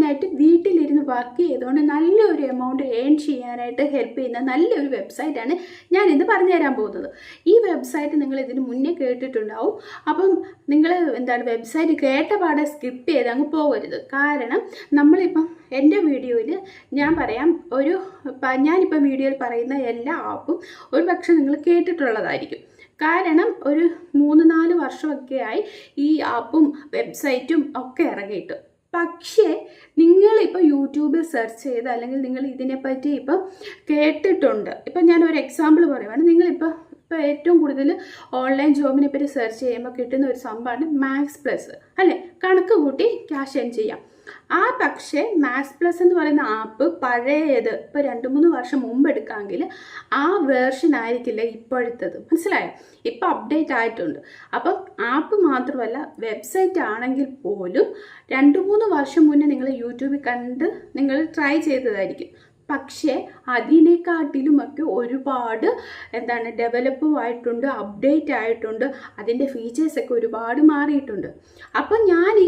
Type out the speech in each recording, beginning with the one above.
ഓൺലൈനായിട്ട് വീട്ടിലിരുന്ന് വർക്ക് ചെയ്തുകൊണ്ട് നല്ലൊരു എമൗണ്ട് ഏൺ ചെയ്യാനായിട്ട് ഹെൽപ്പ് ചെയ്യുന്ന നല്ലൊരു വെബ്സൈറ്റാണ് ഞാൻ ഇന്ന് പറഞ്ഞു തരാൻ പോകുന്നത്. ഈ വെബ്സൈറ്റ് നിങ്ങൾ ഇതിന് മുന്നേ കേട്ടിട്ടുണ്ടാവും. അപ്പം നിങ്ങൾ വെബ്സൈറ്റ് കേട്ട പാടെ സ്കിപ്പ് ചെയ്ത് അങ്ങ് പോകരുത്. കാരണം നമ്മളിപ്പം എൻ്റെ വീഡിയോയിൽ ഞാൻ പറയാം, ഞാനിപ്പം വീഡിയോയിൽ പറയുന്ന എല്ലാ ആപ്പും ഒരു പക്ഷെ നിങ്ങൾ കേട്ടിട്ടുള്ളതായിരിക്കും. കാരണം ഒരു 3-4 വർഷമൊക്കെയായി ഈ ആപ്പും വെബ്സൈറ്റും ഒക്കെ ഇറങ്ങിയിട്ട്. പക്ഷേ നിങ്ങളിപ്പോൾ യൂട്യൂബിൽ സെർച്ച് ചെയ്ത് അല്ലെങ്കിൽ നിങ്ങൾ ഇതിനെപ്പറ്റി ഇപ്പം കേട്ടിട്ടുണ്ട്. ഇപ്പം ഞാനൊരു എക്സാമ്പിൾ പറയുവാണ്. നിങ്ങളിപ്പോൾ ഏറ്റവും കൂടുതൽ ഓൺലൈൻ ജോബിനെ പറ്റി സെർച്ച് ചെയ്യുമ്പോൾ കിട്ടുന്ന ഒരു സംഭവമാണ് മാക്സ് പ്ലസ്, അല്ലേ? കണക്ക് കൂട്ടി ക്യാഷ് ഏൺ ചെയ്യാം. പക്ഷേ മാക്സ് പ്ലസ് എന്ന് പറയുന്ന ആപ്പ് പഴയത് ഇപ്പോൾ 2-3 വർഷം മുമ്പ് എടുക്കാമെങ്കിൽ ആ വേർഷൻ ആയിരിക്കില്ല ഇപ്പോഴത്തത്. മനസ്സിലായോ? ഇപ്പോൾ അപ്ഡേറ്റ് ആയിട്ടുണ്ട്. അപ്പം ആപ്പ് മാത്രമല്ല, വെബ്സൈറ്റ് ആണെങ്കിൽ പോലും 2-3 വർഷം മുന്നേ നിങ്ങൾ യൂട്യൂബിൽ കണ്ട് നിങ്ങൾ ട്രൈ ചെയ്തതായിരിക്കും. പക്ഷേ അതിനെക്കാട്ടിലുമൊക്കെ ഒരുപാട് ഡെവലപ്പും ആയിട്ടുണ്ട്, അപ്ഡേറ്റ് ആയിട്ടുണ്ട്. അതിൻ്റെ ഫീച്ചേഴ്സൊക്കെ ഒരുപാട് മാറിയിട്ടുണ്ട്. അപ്പം ഞാൻ ഈ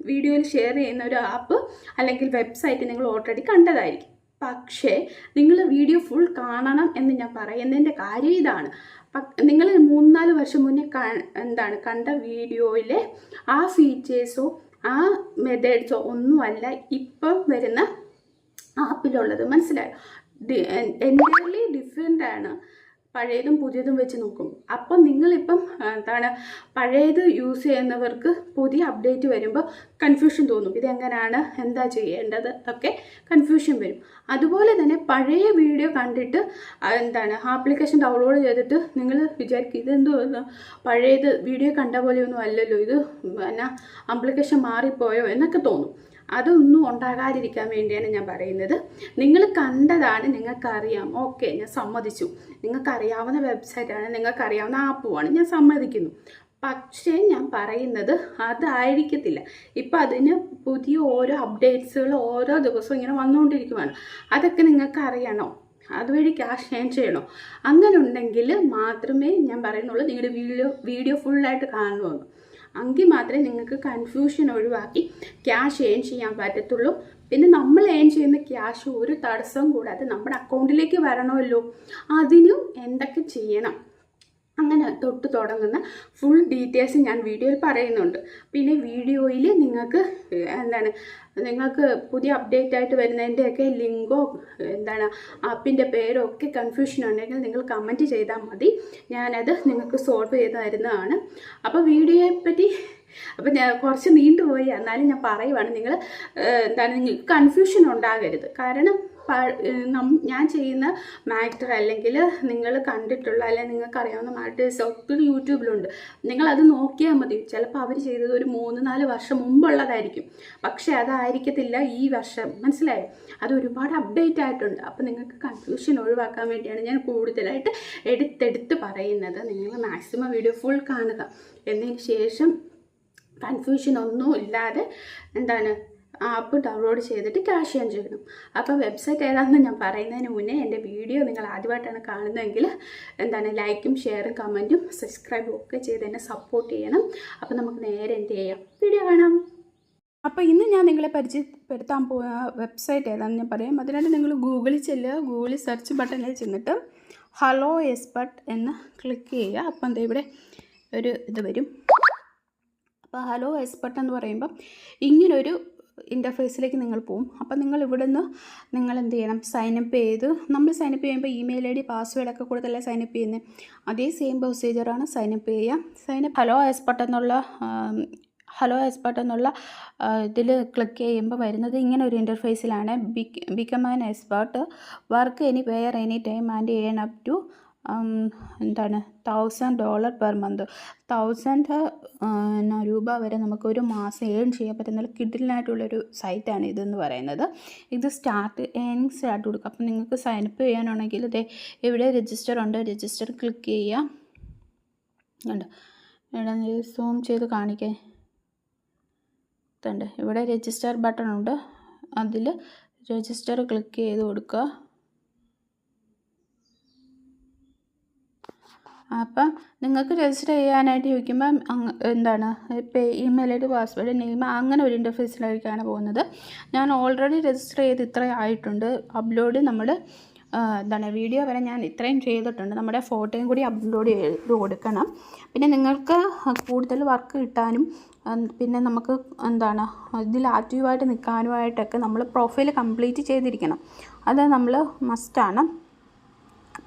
വീഡിയോയിൽ ഷെയർ ചെയ്യുന്ന ഒരു ആപ്പ് അല്ലെങ്കിൽ വെബ്സൈറ്റ് നിങ്ങൾ ഓൾറെഡി കണ്ടതായിരിക്കും. പക്ഷേ നിങ്ങൾ വീഡിയോ ഫുൾ കാണണം എന്ന് ഞാൻ പറയുന്നതിൻ്റെ കാര്യം ഇതാണ്. നിങ്ങൾ 3-4 വർഷം മുന്നേ കണ്ട വീഡിയോയിലെ ആ ഫീച്ചേഴ്സോ ആ മെത്തേഡ്സോ ഒന്നുമല്ല ഇപ്പം വരുന്ന ആപ്പിലുള്ളത്. മനസ്സിലായോ? എൻ്റർലി ഡിഫറെൻ്റ് ആണ് പഴയതും പുതിയതും വെച്ച് നോക്കും. അപ്പം നിങ്ങളിപ്പം പഴയത് യൂസ് ചെയ്യുന്നവർക്ക് പുതിയ അപ്ഡേറ്റ് വരുമ്പോൾ കൺഫ്യൂഷൻ തോന്നും. ഇതെങ്ങനെയാണ്, എന്താ ചെയ്യേണ്ടത് ഒക്കെ കൺഫ്യൂഷൻ വരും. അതുപോലെ തന്നെ പഴയ വീഡിയോ കണ്ടിട്ട് ആപ്ലിക്കേഷൻ ഡൗൺലോഡ് ചെയ്തിട്ട് നിങ്ങൾ വിചാരിക്കും ഇതെന്തോ പഴയത് വീഡിയോ കണ്ട പോലെയൊന്നും അല്ലല്ലോ, ഇത് ആപ്ലിക്കേഷൻ മാറിപ്പോയോ എന്നൊക്കെ തോന്നും. അതൊന്നും ഉണ്ടാകാതിരിക്കാൻ വേണ്ടിയാണ് ഞാൻ പറയുന്നത്. നിങ്ങൾ കണ്ടതാണ്, നിങ്ങൾക്കറിയാം, ഓക്കെ, ഞാൻ സമ്മതിച്ചു. നിങ്ങൾക്കറിയാവുന്ന വെബ്സൈറ്റാണ്, നിങ്ങൾക്കറിയാവുന്ന ആപ്പുമാണ്, ഞാൻ സമ്മതിക്കുന്നു. പക്ഷേ ഞാൻ പറയുന്നത് അതായിരിക്കത്തില്ല. ഇപ്പം അതിന് പുതിയ ഓരോ അപ്ഡേറ്റ്സുകൾ ഓരോ ദിവസവും ഇങ്ങനെ വന്നുകൊണ്ടിരിക്കുകയാണ്. അതൊക്കെ നിങ്ങൾക്ക് അറിയണോ? അതുവഴി ക്യാഷ് ഏൺ ചെയ്യണോ? അങ്ങനെ ഉണ്ടെങ്കിൽ മാത്രമേ ഞാൻ പറയുന്നുള്ളൂ നിങ്ങളുടെ വീഡിയോ ഫുള്ളായിട്ട് കാണുമെന്ന്. എങ്കിൽ മാത്രമേ നിങ്ങൾക്ക് കൺഫ്യൂഷൻ ഒഴിവാക്കി ക്യാഷ് ഏൺ ചെയ്യാൻ പറ്റത്തുള്ളൂ. പിന്നെ നമ്മൾ ഏൺ ചെയ്യുന്ന ക്യാഷ് ഒരു തടസ്സം കൂടാതെ നമ്മുടെ അക്കൗണ്ടിലേക്ക് വരണമല്ലോ. അതിനും എന്തൊക്കെ ചെയ്യണം, അങ്ങനെ തൊട്ട് തുടങ്ങുന്ന ഫുൾ ഡീറ്റെയിൽസ് ഞാൻ വീഡിയോയിൽ പറയുന്നുണ്ട്. പിന്നെ വീഡിയോയിൽ നിങ്ങൾക്ക് പുതിയ അപ്ഡേറ്റ് ആയിട്ട് വരുന്നതിൻ്റെയൊക്കെ ലിങ്കോ ആപ്പിൻ്റെ പേരോ ഒക്കെ കൺഫ്യൂഷൻ ഉണ്ടെങ്കിൽ നിങ്ങൾ കമൻറ്റ് ചെയ്താൽ മതി. ഞാനത് നിങ്ങൾക്ക് സോൾവ് ചെയ്ത് തരുന്നതാണ്. അപ്പോൾ വീഡിയോയെ പറ്റി ഞാൻ കുറച്ച് നീണ്ടുപോയി, എന്നാലും ഞാൻ പറയുവാണ്. നിങ്ങൾക്ക് കൺഫ്യൂഷൻ ഉണ്ടാകരുത്. കാരണം ഞാൻ ചെയ്യുന്ന മാറ്റർ അല്ലെങ്കിൽ നിങ്ങൾ കണ്ടിട്ടുള്ള അല്ലെങ്കിൽ നിങ്ങൾക്ക് അറിയാവുന്ന മാറ്റേഴ്സ് ഒത്തിരി യൂട്യൂബിലുണ്ട്. നിങ്ങളത് നോക്കിയാൽ മതി. ചിലപ്പോൾ അവർ ചെയ്തത് ഒരു 3-4 വർഷം മുമ്പുള്ളതായിരിക്കും. പക്ഷേ അതായിരിക്കത്തില്ല ഈ വർഷം. മനസ്സിലായോ? അത് ഒരുപാട് അപ്ഡേറ്റ് ആയിട്ടുണ്ട്. അപ്പോൾ നിങ്ങൾക്ക് കൺഫ്യൂഷൻ ഒഴിവാക്കാൻ വേണ്ടിയാണ് ഞാൻ കൂടുതലായിട്ട് എടുത്തെടുത്ത് പറയുന്നത്. നിങ്ങൾ മാക്സിമം വീഡിയോ ഫുൾ കാണുക. എന്നതിന് ശേഷം കൺഫ്യൂഷൻ ഒന്നും ഇല്ലാതെ ആപ്പ് ഡൗൺലോഡ് ചെയ്തിട്ട് ക്യാഷ് ഏൺ ചെയ്യണം. അപ്പോൾ വെബ്സൈറ്റ് ഏതാണെന്ന് ഞാൻ പറയുന്നതിന് മുന്നേ എൻ്റെ വീഡിയോ നിങ്ങൾ ആദ്യമായിട്ടാണ് കാണുന്നതെങ്കിൽ ലൈക്കും ഷെയറും കമൻറ്റും സബ്സ്ക്രൈബും ഒക്കെ ചെയ്ത് എന്നെ സപ്പോർട്ട് ചെയ്യണം. അപ്പോൾ നമുക്ക് നേരെ എന്ത് ചെയ്യാം, വീഡിയോ കാണാം. അപ്പോൾ ഇന്ന് ഞാൻ നിങ്ങളെ പരിചയപ്പെടുത്താൻ പോകുന്ന വെബ്സൈറ്റ് ഏതാണെന്ന് ഞാൻ പറയാം. അതിനായിട്ട് നിങ്ങൾ ഗൂഗിളിൽ ചെല്ലുക. ഗൂഗിളിൽ സെർച്ച് ബട്ടണിൽ ചെന്നിട്ട് ഹലോ എക്സ്പെർട്ട് എന്ന് ക്ലിക്ക് ചെയ്യുക. അപ്പം ഇവിടെ ഒരു ഇത് വരും. അപ്പോൾ ഹലോ എക്സ്പെർട്ട് എന്ന് പറയുമ്പം ഇങ്ങനൊരു ഇൻ്റർഫേസിലേക്ക് നിങ്ങൾ പോകും. അപ്പോൾ നിങ്ങൾ ഇവിടുന്ന് നിങ്ങൾ എന്ത് ചെയ്യണം, സൈനപ്പ് ചെയ്ത് നമ്മൾ സൈനപ്പ് ചെയ്യുമ്പോൾ ഇമെയിൽ ID പാസ്വേഡൊക്കെ കൊടുത്തല്ലേ സൈനപ്പ് ചെയ്യുന്നത്. അതേ സെയിം പ്രൊസീജിയറാണ് സൈനപ്പ് ചെയ്യുക. ഹലോ എക്സ്പെർട്ട് എന്നുള്ള ഇതിൽ ക്ലിക്ക് ചെയ്യുമ്പോൾ വരുന്നത് ഇങ്ങനെ ഒരു ഇൻ്റർഫേസിലാണ്. Become an expert, work anywhere any time and earn up to $1,000 per month. 1000 രൂപ വരെ നമുക്ക് ഒരു മാസം ഏൺ ചെയ്യാൻ പറ്റുന്ന കിഡിലിനായിട്ടുള്ളൊരു സൈറ്റാണ് ഇതെന്ന് പറയുന്നത്. ഇത് ഏണിങ്സ് സ്റ്റാർട്ട് കൊടുക്കുക. അപ്പം നിങ്ങൾക്ക് സൈനപ്പ് ചെയ്യാനാണെങ്കിൽ ഇവിടെ രജിസ്റ്റർ ഉണ്ട്. രജിസ്റ്റർ ക്ലിക്ക് ചെയ്യുക. ഉണ്ട് ഇവിടെ സൂം ചെയ്ത് കാണിക്കേ. ഇവിടെ രജിസ്റ്റർ ബട്ടൺ ഉണ്ട്. അതിൽ രജിസ്റ്റർ ക്ലിക്ക് ചെയ്ത് കൊടുക്കുക. അപ്പം നിങ്ങൾക്ക് രജിസ്റ്റർ ചെയ്യാനായിട്ട് ചോദിക്കുമ്പം എന്താണ് ഇപ്പോൾ email I D password name അങ്ങനെ ഒരു ഇൻ്റർഫേസിലേക്കാണ് പോകുന്നത്. ഞാൻ ഓൾറെഡി രജിസ്റ്റർ ചെയ്ത് ഇത്രയും ആയിട്ടുണ്ട്. അപ്ലോഡ് നമ്മൾ എന്താണ് വീഡിയോ വരെ ഞാൻ ഇത്രയും ചെയ്തിട്ടുണ്ട്. നമ്മുടെ ഫോട്ടോയും കൂടി അപ്ലോഡ് ചെയ്ത് കൊടുക്കണം. പിന്നെ നിങ്ങൾക്ക് കൂടുതൽ വർക്ക് കിട്ടാനും പിന്നെ നമുക്ക് എന്താണ് ഇതിൽ ആക്റ്റീവായിട്ട് നിൽക്കാനുമായിട്ടൊക്കെ നമ്മൾ പ്രൊഫൈൽ കംപ്ലീറ്റ് ചെയ്തിരിക്കണം. അത് നമ്മൾ മസ്റ്റാണ്.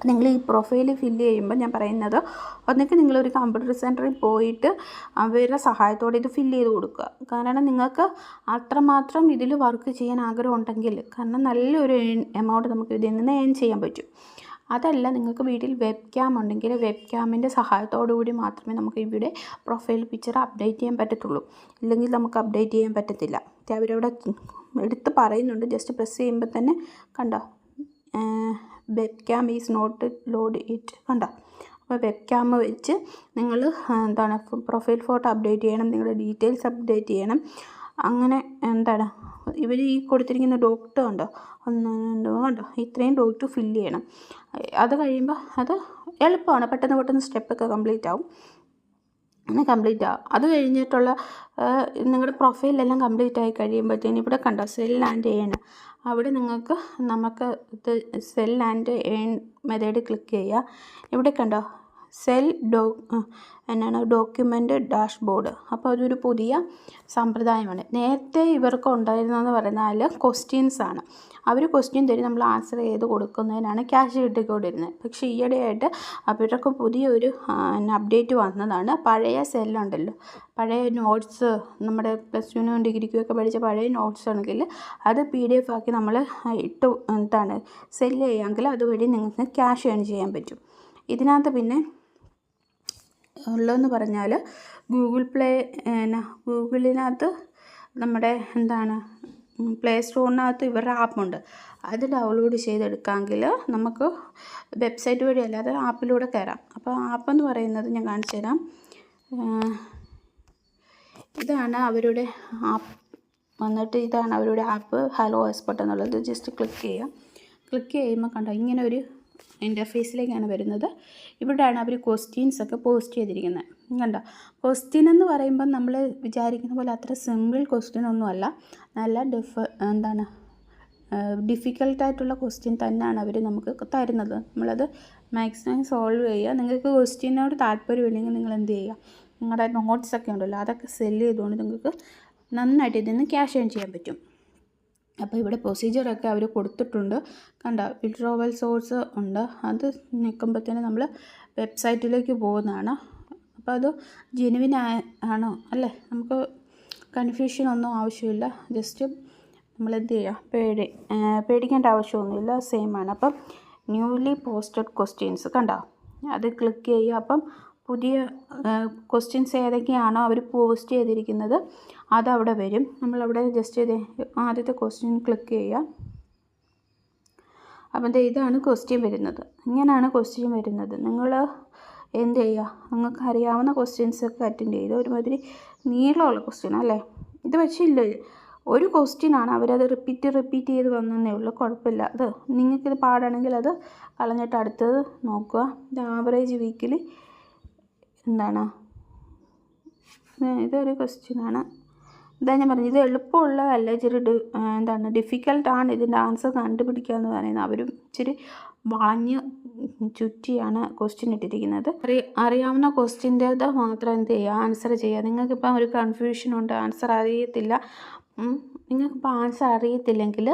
നിങ്ങൾ ഈ പ്രൊഫൈൽ ഫില്ല് ചെയ്യുമ്പോൾ ഞാൻ പറയുന്നത് ഒന്നിക്ക് നിങ്ങളൊരു കമ്പ്യൂട്ടർ സെൻറ്ററിൽ പോയിട്ട് അവരുടെ സഹായത്തോടെ ഇത് ഫില്ല് ചെയ്ത് കൊടുക്കുക. കാരണം നിങ്ങൾക്ക് അത്രമാത്രം ഇതിൽ വർക്ക് ചെയ്യാൻ ആഗ്രഹം ഉണ്ടെങ്കിൽ, കാരണം നല്ലൊരു എമൗണ്ട് നമുക്ക് ഇതിൽ നിന്ന് ഏൺ ചെയ്യാൻ പറ്റും. അതല്ല, നിങ്ങൾക്ക് വീട്ടിൽ വെബ് ക്യാം ഉണ്ടെങ്കിൽ വെബ് ക്യാമിൻ്റെ സഹായത്തോടു കൂടി മാത്രമേ നമുക്ക് ഇവിടെ പ്രൊഫൈൽ പിക്ചർ അപ്ഡേറ്റ് ചെയ്യാൻ പറ്റത്തുള്ളൂ. ഇല്ലെങ്കിൽ നമുക്ക് അപ്ഡേറ്റ് ചെയ്യാൻ പറ്റത്തില്ല. അവരവിടെ എടുത്ത് പറയുന്നുണ്ട്. ജസ്റ്റ് പ്രസ് ചെയ്യുമ്പോൾ തന്നെ കണ്ടോ, web cam is not load it കണ്ടോ. അപ്പോൾ വെബ് ക്യാം വെച്ച് നിങ്ങൾ എന്താണ് പ്രൊഫൈൽ ഫോട്ടോ അപ്ഡേറ്റ് ചെയ്യണം, നിങ്ങളുടെ ഡീറ്റെയിൽസ് അപ്ഡേറ്റ് ചെയ്യണം. അങ്ങനെ എന്താണ് ഇവർ ഈ കൊടുത്തിരിക്കുന്ന ഡോക്ടർ ഉണ്ടോ, കണ്ടോ, ഇത്രയും ഡോക്ടർ ഫില്ല് ചെയ്യണം. അത് കഴിയുമ്പോൾ അത് എളുപ്പമാണ്, പെട്ടെന്ന് സ്റ്റെപ്പൊക്കെ കംപ്ലീറ്റ് ആവും. അങ്ങനെ കംപ്ലീറ്റ് ആവും. അത് കഴിഞ്ഞിട്ടുള്ള നിങ്ങളുടെ പ്രൊഫൈലെല്ലാം കംപ്ലീറ്റ് ആയി കഴിയുമ്പോഴത്തേന് ഇവിടെ കണ്ടോ സെൽ ആൻഡ് ഏൺ. അവിടെ നമുക്ക് ഇത് cell and earn method click ചെയ്യുക. ഇവിടെ കണ്ടോ സെൽ ഡോക്യുമെൻ്റ് ഡാഷ്ബോർഡ്. അപ്പോൾ അതൊരു പുതിയ സമ്പ്രദായമാണ്. നേരത്തെ ഇവർക്ക് ഉണ്ടായിരുന്നതെന്ന് പറഞ്ഞാൽ ക്വസ്റ്റ്യൻസാണ്. അവർ ക്വസ്റ്റ്യൻ തരും, നമ്മൾ ആൻസർ ചെയ്ത് കൊടുക്കുന്നതിനാണ് ക്യാഷ് കിട്ടിക്കൊണ്ടിരുന്നത്. പക്ഷേ ഈയിടെയായിട്ട് അവരൊക്കെ പുതിയൊരു അപ്ഡേറ്റ് വന്നതാണ്. പഴയ സെല്ലുണ്ടല്ലോ, പഴയ നോട്ട്സ്, നമ്മുടെ പ്ലസ് ടുവിനും ഡിഗ്രിക്കുമൊക്കെ പഠിച്ച പഴയ നോട്ട്സ് ആണെങ്കിൽ അത് PDF ആക്കി നമ്മൾ സെല്ല് ചെയ്യാമെങ്കിൽ അതുവഴി നിങ്ങൾക്ക് ക്യാഷ് ഏൺ ചെയ്യാൻ പറ്റും. ഇതിനകത്ത് പിന്നെ ഉള്ളതെന്ന് പറഞ്ഞാൽ ഗൂഗിളിനകത്ത് നമ്മുടെ പ്ലേ സ്റ്റോറിനകത്ത് ഇവരുടെ ആപ്പുണ്ട്. അത് ഡൗൺലോഡ് ചെയ്തെടുക്കാമെങ്കിൽ നമുക്ക് വെബ്സൈറ്റ് വഴി അല്ലാതെ ആപ്പിലൂടെ കയറാം. അപ്പോൾ ആപ്പെന്ന് പറയുന്നത് ഞാൻ കാണിച്ചു തരാം. ഇതാണ് അവരുടെ ആപ്പ് വന്നിട്ട്, ഇതാണ് അവരുടെ ആപ്പ് ഹലോ എക്സ്പെർട്ട് എന്നുള്ളത്. ജസ്റ്റ് ക്ലിക്ക് ചെയ്യാം. ക്ലിക്ക് ചെയ്യുമ്പോൾ കണ്ടോ ഇങ്ങനെ ഒരു ഇൻ്റർഫേസിലേക്കാണ് വരുന്നത്. ഇവിടെയാണ് അവർ ക്വസ്റ്റ്യൻസൊക്കെ പോസ്റ്റ് ചെയ്തിരിക്കുന്നത്. കണ്ടോ, ക്വസ്റ്റ്യൻ എന്ന് പറയുമ്പം നമ്മൾ വിചാരിക്കുന്ന പോലെ അത്ര സിമ്പിൾ ക്വസ്റ്റ്യൻ ഒന്നുമല്ല. നല്ല ഡിഫിക്കൽട്ടായിട്ടുള്ള ക്വസ്റ്റ്യൻ തന്നെയാണ് അവർ നമുക്ക് തരുന്നത്. നമ്മളത് മാക്സിമം സോൾവ് ചെയ്യുക. നിങ്ങൾക്ക് ക്വസ്റ്റ്യനോട് താല്പര്യമില്ലെങ്കിൽ നിങ്ങൾ എന്ത് ചെയ്യുക, നിങ്ങളുടെ നോട്ട്സൊക്കെ ഉണ്ടല്ലോ അതൊക്കെ സെല്ല് ചെയ്തുകൊണ്ട് നിങ്ങൾക്ക് നന്നായിട്ട് ഇതിൽ നിന്ന് ക്യാഷ് ഏൺ ചെയ്യാൻ പറ്റും. അപ്പോൾ ഇവിടെ പ്രൊസീജിയറൊക്കെ അവർ കൊടുത്തിട്ടുണ്ട്. കണ്ടോ, വിഡ്രോവൽ സോഴ്സ് ഉണ്ട്. അത് നിൽക്കുമ്പോഴത്തേന് നമ്മൾ വെബ്സൈറ്റിലേക്ക് പോകുന്നതാണ്. അപ്പോൾ അത് ജെനുവിൻ ആണോ അല്ലേ, നമുക്ക് കൺഫ്യൂഷനൊന്നും ആവശ്യമില്ല. ജസ്റ്റ് നമ്മളെന്ത് ചെയ്യുക, പേടിക്കേണ്ട ആവശ്യമൊന്നുമില്ല, സെയിമാണ്. അപ്പം ന്യൂലി പോസ്റ്റഡ് ക്വസ്റ്റ്യൻസ് കണ്ടോ, അത് ക്ലിക്ക് ചെയ്യുക. അപ്പം പുതിയ ക്വസ്റ്റ്യൻസ് ഏതൊക്കെയാണോ അവർ പോസ്റ്റ് ചെയ്തിരിക്കുന്നത് അതവിടെ വരും. നമ്മളവിടെ ജസ്റ്റ് ആദ്യത്തെ ക്വസ്റ്റ്യൻ ക്ലിക്ക് ചെയ്യുക. അപ്പം ഇതാണ് ക്വസ്റ്റ്യൻ വരുന്നത്. ഇങ്ങനെയാണ് ക്വസ്റ്റ്യൻ വരുന്നത്. നിങ്ങൾ എന്ത് ചെയ്യുക, നിങ്ങൾക്ക് അറിയാവുന്ന ക്വസ്റ്റ്യൻസൊക്കെ അറ്റൻഡ് ചെയ്ത് ഒരുമാതിരി നീളമുള്ള ക്വസ്റ്റ്യൻ അല്ലേ, ഇത് പക്ഷേ ഒരു ക്വസ്റ്റ്യനാണ്, അവരത് റിപ്പീറ്റ് ചെയ്ത് വന്നതേ ഉള്ളൂ. കുഴപ്പമില്ല. അത് നിങ്ങൾക്കിത് പാടാണെങ്കിൽ അത് കളഞ്ഞിട്ട് അടുത്തത് നോക്കുക. ഇത് ആവറേജ് വീക്കിലി ഇതൊരു ക്വസ്റ്റ്യനാണ്. ഇതാ ഞാൻ പറഞ്ഞത്, ഇത് എളുപ്പമുള്ളതല്ല, ഇച്ചിരി ഡിഫിക്കൽട്ടാണ് ഇതിൻ്റെ ആൻസർ കണ്ടുപിടിക്കുക എന്ന് പറയുന്നത്. അവരും ഇച്ചിരി വളഞ്ഞ് ചുറ്റിയാണ് ക്വസ്റ്റ്യൻ ഇട്ടിരിക്കുന്നത്. അറിയാവുന്ന ക്വസ്റ്റ്യൻ്റേത് മാത്രം എന്ത് ചെയ്യുക, ആൻസർ ചെയ്യുക. നിങ്ങൾക്കിപ്പം ഒരു കൺഫ്യൂഷനുണ്ട്, ആൻസർ അറിയത്തില്ല. നിങ്ങൾക്കിപ്പോൾ ആൻസർ അറിയത്തില്ലെങ്കിൽ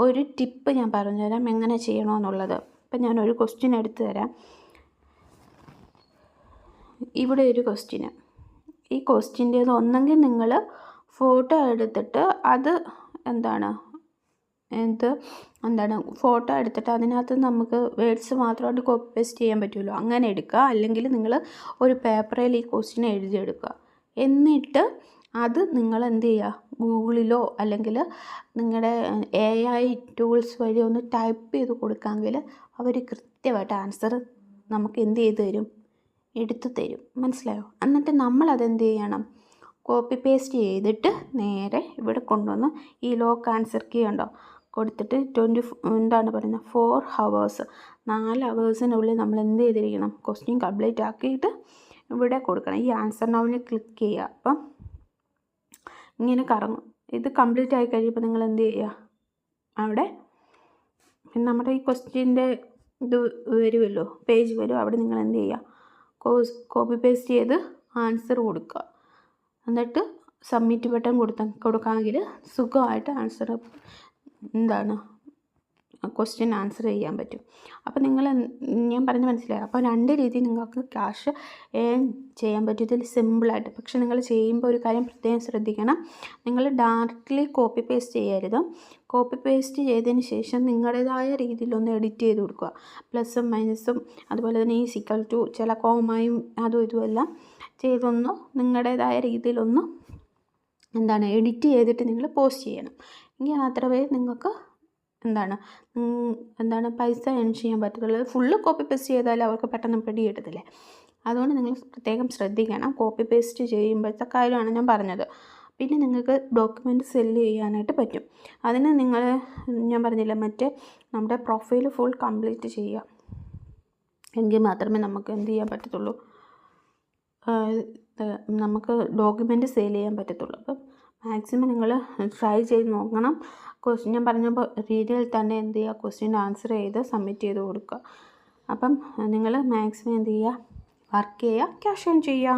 ഒരു ടിപ്പ് ഞാൻ പറഞ്ഞുതരാം എങ്ങനെ ചെയ്യണമെന്നുള്ളത്. ഇപ്പം ഞാനൊരു ക്വസ്റ്റ്യൻ എടുത്തു തരാം. ഇവിടെ ഒരു ക്വസ്റ്റ്യന്, ഈ ക്വസ്റ്റ്യൻ്റേത് ഒന്നെങ്കിൽ നിങ്ങൾ ഫോട്ടോ എടുത്തിട്ട് അത് ഫോട്ടോ എടുത്തിട്ട് അതിനകത്ത് നമുക്ക് വേർഡ്സ് മാത്രമായിട്ട് കോപ്പി പേസ്റ്റ് ചെയ്യാൻ പറ്റുമല്ലോ, അങ്ങനെ എടുക്കുക. അല്ലെങ്കിൽ നിങ്ങൾ ഒരു പേപ്പറിൽ ഈ ക്വസ്റ്റ്യൻ എഴുതിയെടുക്കുക. എന്നിട്ട് അത് നിങ്ങൾ എന്ത് ചെയ്യുക, ഗൂഗിളിലോ അല്ലെങ്കിൽ നിങ്ങളുടെ AI ടൂൾസ് വഴി ഒന്ന് ടൈപ്പ് ചെയ്ത് കൊടുക്കാമെങ്കിൽ അവർ കൃത്യമായിട്ട് ആൻസർ നമുക്ക് എന്ത് ചെയ്ത് തരും, എടുത്തു തരും. മനസ്സിലായോ? എന്നിട്ട് നമ്മളതെന്ത് ചെയ്യണം, കോപ്പി പേസ്റ്റ് ചെയ്തിട്ട് നേരെ ഇവിടെ കൊണ്ടുവന്ന് ഈ ലോക്ക് ആൻസർ കീ ഉണ്ടോ കൊടുത്തിട്ട് 4 ഹവേഴ്സ് 4 ഹവേഴ്സിനുള്ളിൽ നമ്മൾ എന്ത് ചെയ്തിരിക്കണം, ക്വസ്റ്റ്യൻ കംപ്ലീറ്റ് ആക്കിയിട്ട് ഇവിടെ കൊടുക്കണം. ഈ ആൻസർ നൗവിൽ ക്ലിക്ക് ചെയ്യുക. അപ്പം ഇങ്ങനെ കറങ്ങും. ഇത് കംപ്ലീറ്റ് ആയി കഴിയുമ്പോൾ നിങ്ങൾ എന്ത് ചെയ്യുക, അവിടെ നമ്മുടെ ഈ ക്വസ്റ്റ്യൻ്റെ ഇത് വരുമല്ലോ, പേജ് വരും. അവിടെ നിങ്ങൾ എന്ത് ചെയ്യുക, കോപ്പി പേസ്റ്റ് ചെയ്ത് ആൻസർ കൊടുക്കുക. എന്നിട്ട് സബ്മിറ്റ് ബട്ടൺ കൊടുക്കാമെങ്കിൽ സുഖമായിട്ട് ആൻസർ ക്വസ്റ്റ്യൻ ആൻസർ ചെയ്യാൻ പറ്റും. അപ്പോൾ ഞാൻ പറഞ്ഞ് മനസ്സിലായി. അപ്പോൾ 2 രീതിയിൽ നിങ്ങൾക്ക് ക്യാഷ് ഏൺ ചെയ്യാൻ പറ്റും ഇതിൽ സിമ്പിളായിട്ട്. പക്ഷെ നിങ്ങൾ ചെയ്യുമ്പോൾ ഒരു കാര്യം പ്രത്യേകം ശ്രദ്ധിക്കണം, നിങ്ങൾ ഡയറക്റ്റ്ലി കോപ്പി പേസ്റ്റ് ചെയ്യരുത്. കോപ്പി പേസ്റ്റ് ചെയ്തതിന് ശേഷം നിങ്ങളുടേതായ രീതിയിലൊന്ന് എഡിറ്റ് ചെയ്ത് കൊടുക്കുക. പ്ലസും മൈനസും അതുപോലെ തന്നെ ഈ സിക്കൽ ടു ചില കോമായും അതും ഇതുമെല്ലാം ചെയ്തൊന്ന് നിങ്ങളുടേതായ രീതിയിലൊന്ന് എഡിറ്റ് ചെയ്തിട്ട് നിങ്ങൾ പോസ്റ്റ് ചെയ്യണം. എങ്കിൽ മാത്രമേ നിങ്ങൾക്ക് പൈസ ഏൺ ചെയ്യാൻ പറ്റത്തുള്ളൂ. ഫുള്ള് കോപ്പി പേസ്റ്റ് ചെയ്താൽ അവർക്ക് പെട്ടെന്ന് പിടി കിട്ടത്തില്ലേ. അതുകൊണ്ട് നിങ്ങൾ പ്രത്യേകം ശ്രദ്ധിക്കണം. കോപ്പി പേസ്റ്റ് ചെയ്യുമ്പോഴത്തെ കാര്യമാണ് ഞാൻ പറഞ്ഞത്. പിന്നെ നിങ്ങൾക്ക് ഡോക്യുമെൻ്റ് സെല്ല് ചെയ്യാനായിട്ട് പറ്റും. അതിന് ഞാൻ പറഞ്ഞില്ല, നമ്മുടെ പ്രൊഫൈൽ ഫുൾ കംപ്ലീറ്റ് ചെയ്യുക. എങ്കിൽ മാത്രമേ നമുക്ക് എന്ത് ചെയ്യാൻ പറ്റത്തുള്ളൂ, നമുക്ക് ഡോക്യുമെൻ്റ് സെയിൽ ചെയ്യാൻ പറ്റത്തുള്ളൂ. അപ്പം മാക്സിമം നിങ്ങൾ ട്രൈ ചെയ്ത് നോക്കണം. ഞാൻ പറഞ്ഞപ്പോൾ രീതിയിൽ തന്നെ എന്ത് ചെയ്യുക, ക്വസ്റ്റ്യൻ ആൻസർ ചെയ്ത് സബ്മിറ്റ് ചെയ്ത് കൊടുക്കുക. അപ്പം നിങ്ങൾ മാക്സിമം എന്ത് ചെയ്യുക, വർക്ക് ചെയ്യുക, ക്യാഷ് ഏൺ ചെയ്യുക.